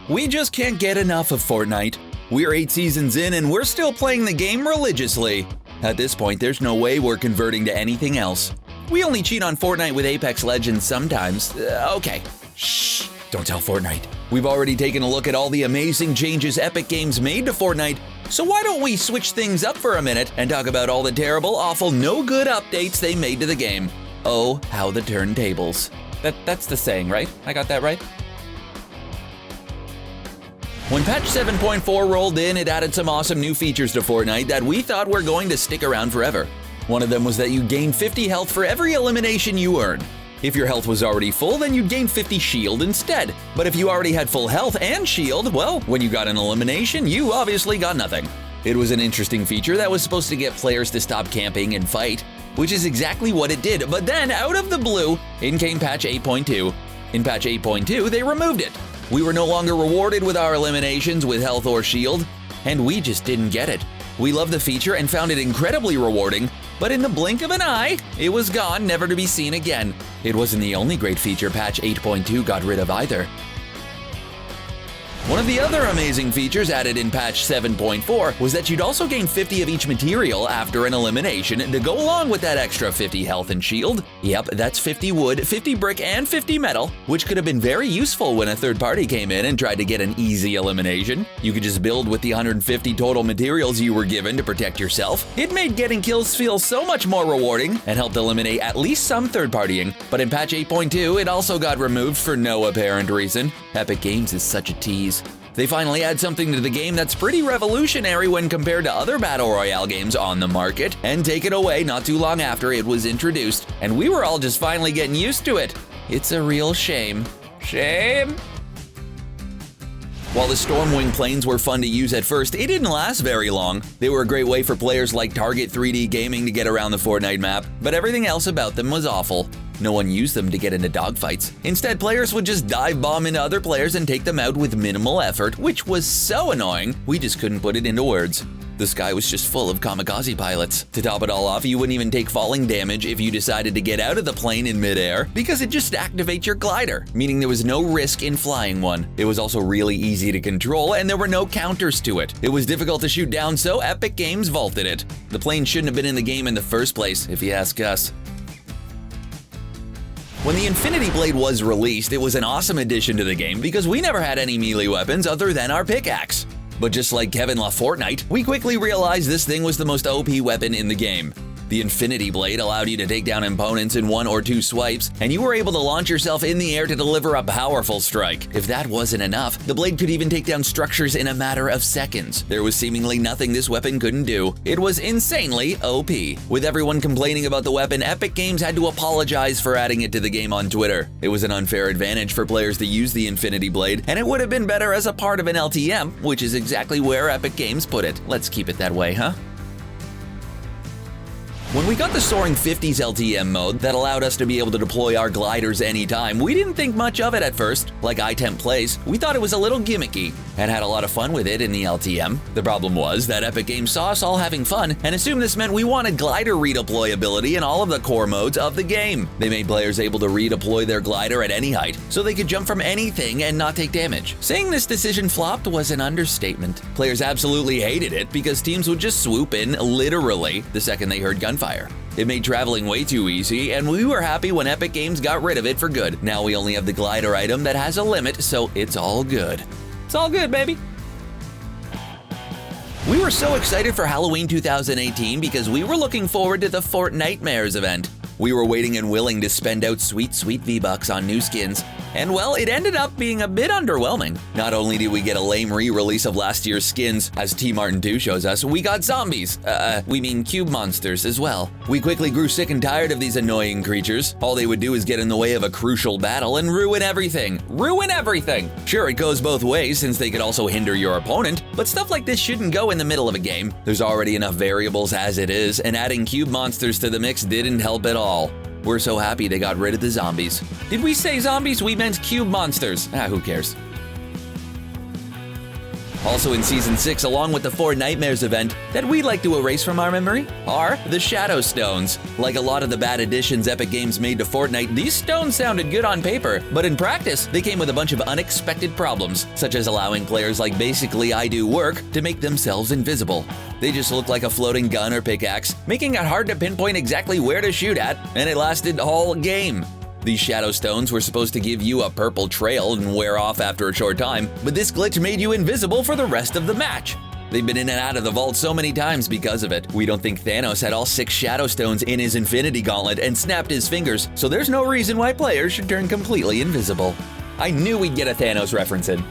We just can't get enough of Fortnite. We're 8 seasons in and we're still playing the game religiously. At this point, there's no way we're converting to anything else. We only cheat on Fortnite with Apex Legends sometimes. Okay. Shh, don't tell Fortnite. We've already taken a look at all the amazing changes Epic Games made to Fortnite, so why don't we switch things up for a minute and talk about all the terrible, awful, no good updates they made to the game. Oh, how the turntables. That's the saying, right? I got that right? When patch 7.4 rolled in, it added some awesome new features to Fortnite that we thought were going to stick around forever. One of them was that you gain 50 health for every elimination you earn. If your health was already full, then you'd gain 50 shield instead. But if you already had full health and shield, well, when you got an elimination, you obviously got nothing. It was an interesting feature that was supposed to get players to stop camping and fight, which is exactly what it did. But then, out of the blue, in came patch 8.2. In patch 8.2, they removed it. We were no longer rewarded with our eliminations with health or shield, and we just didn't get it. We loved the feature and found it incredibly rewarding, but in the blink of an eye, it was gone, never to be seen again. It wasn't the only great feature patch 8.2 got rid of either. One of the other amazing features added in patch 7.4 was that you'd also gain 50 of each material after an elimination to go along with that extra 50 health and shield. Yep, that's 50 wood, 50 brick, and 50 metal, which could have been very useful when a third party came in and tried to get an easy elimination. You could just build with the 150 total materials you were given to protect yourself. It made getting kills feel so much more rewarding and helped eliminate at least some third partying. But in patch 8.2, it also got removed for no apparent reason. Epic Games is such a tease. They finally add something to the game that's pretty revolutionary when compared to other Battle Royale games on the market, and take it away not too long after it was introduced, and we were all just finally getting used to it. It's a real shame. Shame? While the Stormwing planes were fun to use at first, it didn't last very long. They were a great way for players like Target 3D Gaming to get around the Fortnite map, but everything else about them was awful. No one used them to get into dogfights. Instead, players would just dive bomb into other players and take them out with minimal effort, which was so annoying, we just couldn't put it into words. The sky was just full of kamikaze pilots. To top it all off, you wouldn't even take falling damage if you decided to get out of the plane in midair, because it just activates your glider, meaning there was no risk in flying one. It was also really easy to control, and there were no counters to it. It was difficult to shoot down, so Epic Games vaulted it. The plane shouldn't have been in the game in the first place, if you ask us. When the Infinity Blade was released, it was an awesome addition to the game because we never had any melee weapons other than our pickaxe. But just like KevinLaFortnite, we quickly realized this thing was the most OP weapon in the game. The Infinity Blade allowed you to take down opponents in 1 or 2 swipes, and you were able to launch yourself in the air to deliver a powerful strike. If that wasn't enough, the blade could even take down structures in a matter of seconds. There was seemingly nothing this weapon couldn't do. It was insanely OP. With everyone complaining about the weapon, Epic Games had to apologize for adding it to the game on Twitter. It was an unfair advantage for players to use the Infinity Blade, and it would have been better as a part of an LTM, which is exactly where Epic Games put it. Let's keep it that way, huh? When we got the Soaring 50s LTM mode that allowed us to be able to deploy our gliders anytime, we didn't think much of it at first. Like iTemp plays, we thought it was a little gimmicky and had a lot of fun with it in the LTM. The problem was that Epic Games saw us all having fun and assumed this meant we wanted glider redeployability in all of the core modes of the game. They made players able to redeploy their glider at any height, so they could jump from anything and not take damage. Saying this decision flopped was an understatement. Players absolutely hated it because teams would just swoop in, literally, the second they heard gunfire. It made traveling way too easy, and we were happy when Epic Games got rid of it for good. Now we only have the glider item that has a limit, so it's all good. It's all good, baby. We were so excited for Halloween 2018 because we were looking forward to the Fortnitemares event. We were waiting and willing to spend out sweet V-Bucks on new skins, and well, it ended up being a bit underwhelming. Not only did we get a lame re-release of last year's skins, as T Martin 2 shows us, we got zombies, we mean cube monsters as well. We quickly grew sick and tired of these annoying creatures. All they would do is get in the way of a crucial battle and ruin everything. Ruin everything! Sure, it goes both ways since they could also hinder your opponent, but stuff like this shouldn't go in the middle of a game. There's already enough variables as it is, and adding cube monsters to the mix didn't help at all. We're so happy they got rid of the zombies. Did we say zombies? We meant cube monsters. Who cares? Also in Season 6, along with the 4 Nightmares event that we'd like to erase from our memory, are the Shadow Stones. Like a lot of the bad additions Epic Games made to Fortnite, these stones sounded good on paper, but in practice, they came with a bunch of unexpected problems, such as allowing players like Basically I Do Work to make themselves invisible. They just looked like a floating gun or pickaxe, making it hard to pinpoint exactly where to shoot at, and it lasted all game. These shadow stones were supposed to give you a purple trail and wear off after a short time, but this glitch made you invisible for the rest of the match. They've been in and out of the vault so many times because of it. We don't think Thanos had all 6 shadow stones in his Infinity Gauntlet and snapped his fingers, so there's no reason why players should turn completely invisible. I knew we'd get a Thanos reference in.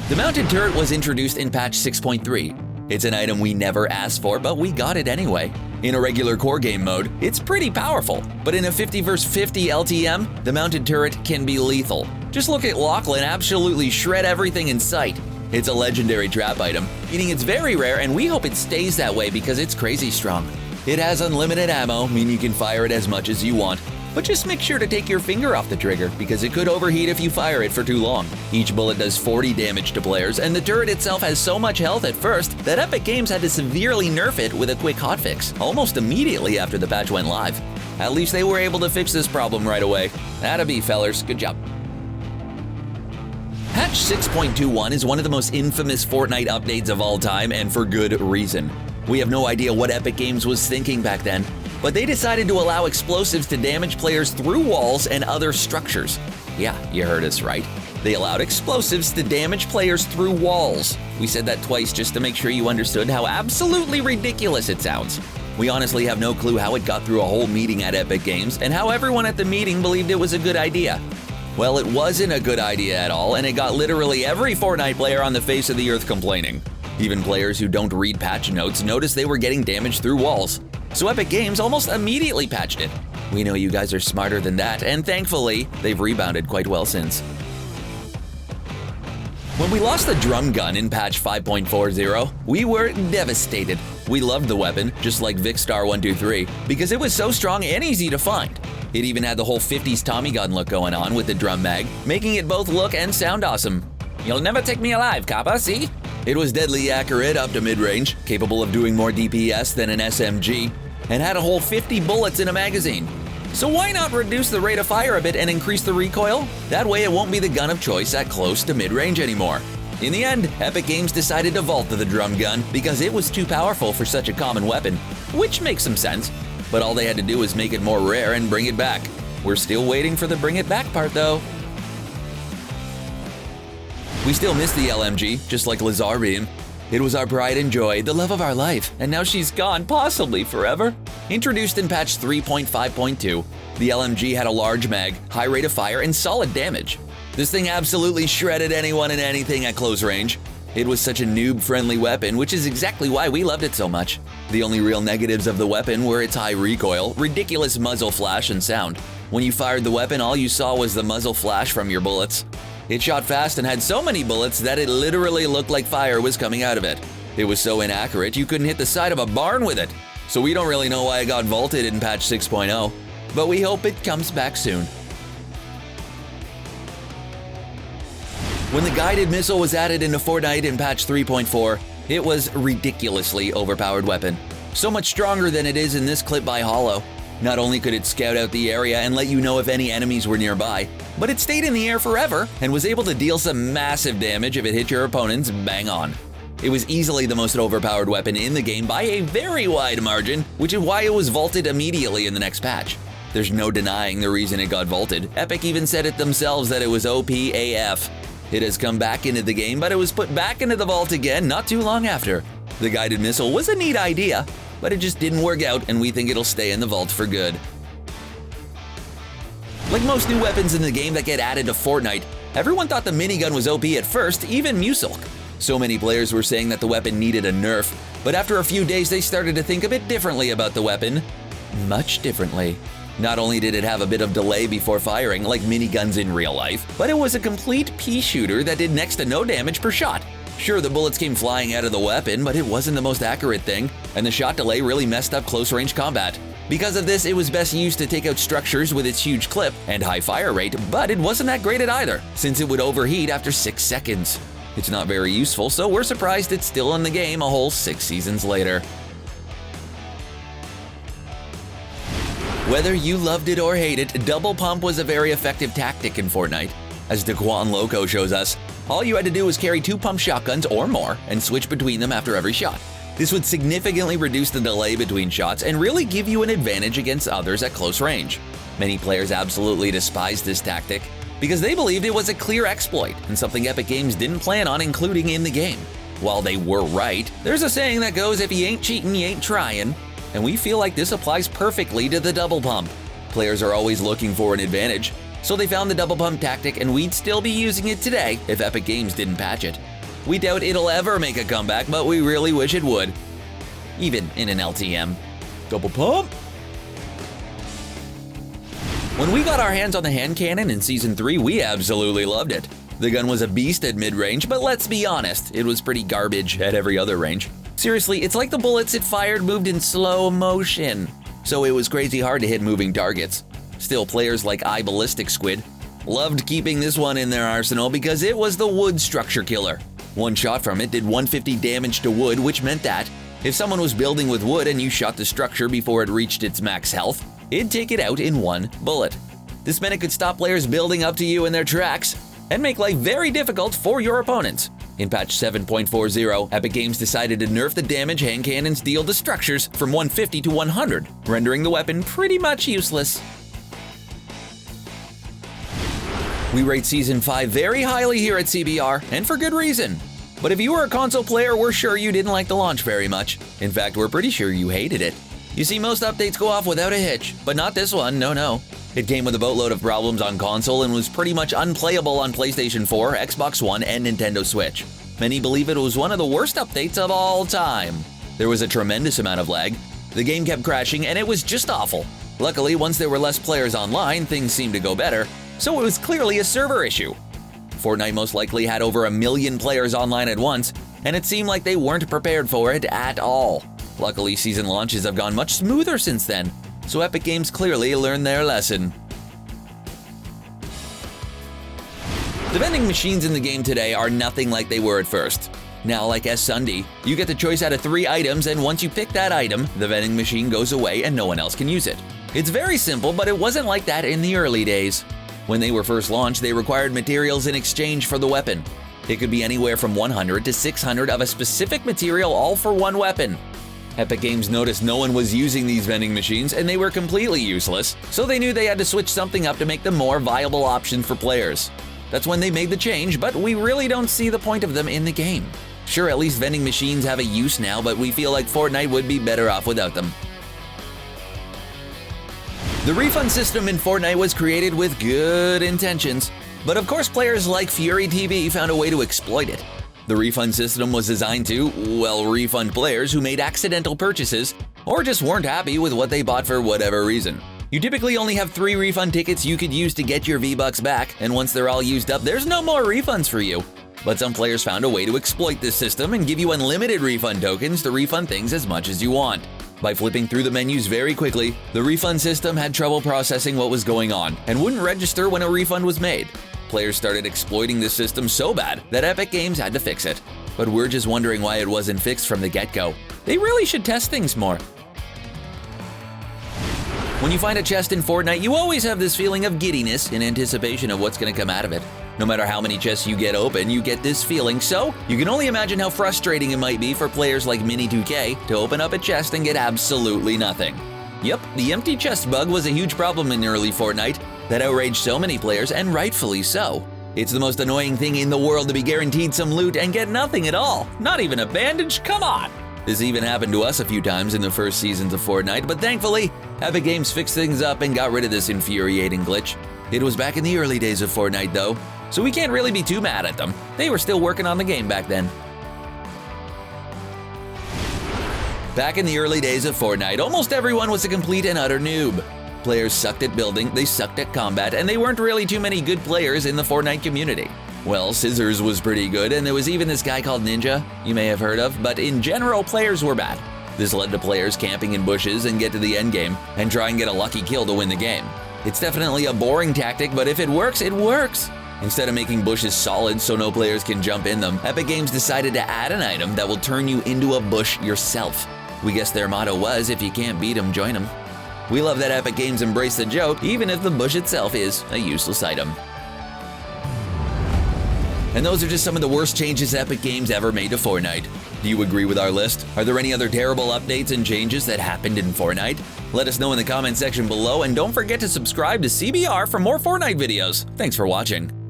The mounted turret was introduced in patch 6.3. It's an item we never asked for, but we got it anyway. In a regular core game mode, it's pretty powerful, but in a 50 vs 50 LTM, the mounted turret can be lethal. Just look at Lachlan absolutely shred everything in sight. It's a legendary trap item, meaning it's very rare, and we hope it stays that way because it's crazy strong. It has unlimited ammo, meaning you can fire it as much as you want. But just make sure to take your finger off the trigger, because it could overheat if you fire it for too long. Each bullet does 40 damage to players, and the turret itself has so much health at first that Epic Games had to severely nerf it with a quick hotfix, almost immediately after the patch went live. At least they were able to fix this problem right away. Atta be, fellers, good job. Patch 6.21 is one of the most infamous Fortnite updates of all time, and for good reason. We have no idea what Epic Games was thinking back then, but they decided to allow explosives to damage players through walls and other structures. Yeah, you heard us right. They allowed explosives to damage players through walls. We said that twice just to make sure you understood how absolutely ridiculous it sounds. We honestly have no clue how it got through a whole meeting at Epic Games and how everyone at the meeting believed it was a good idea. Well, it wasn't a good idea at all, and it got literally every Fortnite player on the face of the earth complaining. Even players who don't read patch notes noticed they were getting damaged through walls. So Epic Games almost immediately patched it. We know you guys are smarter than that, and thankfully, they've rebounded quite well since. When we lost the drum gun in patch 5.40, we were devastated. We loved the weapon, just like Vicstar123, because it was so strong and easy to find. It even had the whole 50s Tommy gun look going on with the drum mag, making it both look and sound awesome. You'll never take me alive, Kappa, see? It was deadly accurate up to mid-range, capable of doing more DPS than an SMG, and had a whole 50 bullets in a magazine. So why not reduce the rate of fire a bit and increase the recoil? That way it won't be the gun of choice at close to mid-range anymore. In the end, Epic Games decided to vault the drum gun because it was too powerful for such a common weapon, which makes some sense. But all they had to do was make it more rare and bring it back. We're still waiting for the bring it back part though. We still miss the LMG, just like Lazar Beam. It was our pride and joy, the love of our life, and now she's gone, possibly forever. Introduced in patch 3.5.2, the LMG had a large mag, high rate of fire, and solid damage. This thing absolutely shredded anyone and anything at close range. It was such a noob-friendly weapon, which is exactly why we loved it so much. The only real negatives of the weapon were its high recoil, ridiculous muzzle flash, and sound. When you fired the weapon, all you saw was the muzzle flash from your bullets. It shot fast and had so many bullets that it literally looked like fire was coming out of it. It was so inaccurate you couldn't hit the side of a barn with it. So we don't really know why it got vaulted in patch 6.0, but we hope it comes back soon. When the guided missile was added into Fortnite in patch 3.4, it was a ridiculously overpowered weapon. So much stronger than it is in this clip by Hollow. Not only could it scout out the area and let you know if any enemies were nearby, but it stayed in the air forever and was able to deal some massive damage if it hit your opponents bang on. It was easily the most overpowered weapon in the game by a very wide margin, which is why it was vaulted immediately in the next patch. There's no denying the reason it got vaulted. Epic even said it themselves that it was OP AF. It has come back into the game, but it was put back into the vault again not too long after. The guided missile was a neat idea, but it just didn't work out, and we think it'll stay in the vault for good. Like most new weapons in the game that get added to Fortnite, everyone thought the minigun was OP at first, even Musilk. So many players were saying that the weapon needed a nerf, but after a few days they started to think a bit differently about the weapon. Much differently. Not only did it have a bit of delay before firing, like miniguns in real life, but it was a complete pea shooter that did next to no damage per shot. Sure, the bullets came flying out of the weapon, but it wasn't the most accurate thing, and the shot delay really messed up close-range combat. Because of this, it was best used to take out structures with its huge clip and high fire rate, but it wasn't that great at either, since it would overheat after 6 seconds. It's not very useful, so we're surprised it's still in the game a whole 6 seasons later. Whether you loved it or hate it, double pump was a very effective tactic in Fortnite. As Daquan Loco shows us, all you had to do was carry 2 pump shotguns or more and switch between them after every shot. This would significantly reduce the delay between shots and really give you an advantage against others at close range. Many players absolutely despised this tactic because they believed it was a clear exploit and something Epic Games didn't plan on including in the game. While they were right, there's a saying that goes, if you ain't cheating, you ain't trying, and we feel like this applies perfectly to the double pump. Players are always looking for an advantage, so they found the double pump tactic, and we'd still be using it today if Epic Games didn't patch it. We doubt it'll ever make a comeback, but we really wish it would. Even in an LTM. Double pump! When we got our hands on the hand cannon in Season 3, we absolutely loved it. The gun was a beast at mid-range, but let's be honest, it was pretty garbage at every other range. Seriously, it's like the bullets it fired moved in slow motion, so it was crazy hard to hit moving targets. Still, players like iBallistic Squid loved keeping this one in their arsenal because it was the wood structure killer. One shot from it did 150 damage to wood, which meant that if someone was building with wood and you shot the structure before it reached its max health, it'd take it out in 1 bullet. This meant it could stop players building up to you in their tracks and make life very difficult for your opponents. In patch 7.40, Epic Games decided to nerf the damage hand cannons deal to structures from 150 to 100, rendering the weapon pretty much useless. We rate Season 5 very highly here at CBR, and for good reason. But if you were a console player, we're sure you didn't like the launch very much. In fact, we're pretty sure you hated it. You see, most updates go off without a hitch, but not this one, no. It came with a boatload of problems on console and was pretty much unplayable on PlayStation 4, Xbox One, and Nintendo Switch. Many believe it was one of the worst updates of all time. There was a tremendous amount of lag, the game kept crashing, and it was just awful. Luckily, once there were less players online, things seemed to go better, so it was clearly a server issue. Fortnite most likely had over 1 million players online at once, and it seemed like they weren't prepared for it at all. Luckily, season launches have gone much smoother since then, so Epic Games clearly learned their lesson. The vending machines in the game today are nothing like they were at first. Now, like S-Sunday, you get the choice out of 3 items, and once you pick that item, the vending machine goes away and no one else can use it. It's very simple, but it wasn't like that in the early days. When they were first launched, they required materials in exchange for the weapon. It could be anywhere from 100 to 600 of a specific material, all for one weapon. Epic Games noticed no one was using these vending machines and they were completely useless, so they knew they had to switch something up to make them more viable option for players. That's when they made the change, but we really don't see the point of them in the game. Sure, at least vending machines have a use now, but we feel like Fortnite would be better off without them. The refund system in Fortnite was created with good intentions, but of course players like Fury TV found a way to exploit it. The refund system was designed to, well, refund players who made accidental purchases or just weren't happy with what they bought for whatever reason. You typically only have 3 refund tickets you could use to get your V-Bucks back, and once they're all used up, there's no more refunds for you. But some players found a way to exploit this system and give you unlimited refund tokens to refund things as much as you want. By flipping through the menus very quickly, the refund system had trouble processing what was going on and wouldn't register when a refund was made. Players started exploiting this system so bad that Epic Games had to fix it. But we're just wondering why it wasn't fixed from the get-go. They really should test things more. When you find a chest in Fortnite, you always have this feeling of giddiness in anticipation of what's going to come out of it. No matter how many chests you get open, you get this feeling, so you can only imagine how frustrating it might be for players like Mini2K to open up a chest and get absolutely nothing. Yep, the empty chest bug was a huge problem in early Fortnite that outraged so many players, and rightfully so. It's the most annoying thing in the world to be guaranteed some loot and get nothing at all. Not even a bandage, come on! This even happened to us a few times in the first seasons of Fortnite, but thankfully, Epic Games fixed things up and got rid of this infuriating glitch. It was back in the early days of Fortnite though, so we can't really be too mad at them. They were still working on the game back then. Back in the early days of Fortnite, almost everyone was a complete and utter noob. Players sucked at building, they sucked at combat, and they weren't really too many good players in the Fortnite community. Well, Scissors was pretty good, and there was even this guy called Ninja, you may have heard of, but in general, players were bad. This led to players camping in bushes and get to the endgame and try and get a lucky kill to win the game. It's definitely a boring tactic, but if it works, it works. Instead of making bushes solid so no players can jump in them, Epic Games decided to add an item that will turn you into a bush yourself. We guess their motto was, if you can't beat 'em, join 'em. We love that Epic Games embraced the joke, even if the bush itself is a useless item. And those are just some of the worst changes Epic Games ever made to Fortnite. Do you agree with our list? Are there any other terrible updates and changes that happened in Fortnite? Let us know in the comment section below, and don't forget to subscribe to CBR for more Fortnite videos. Thanks for watching.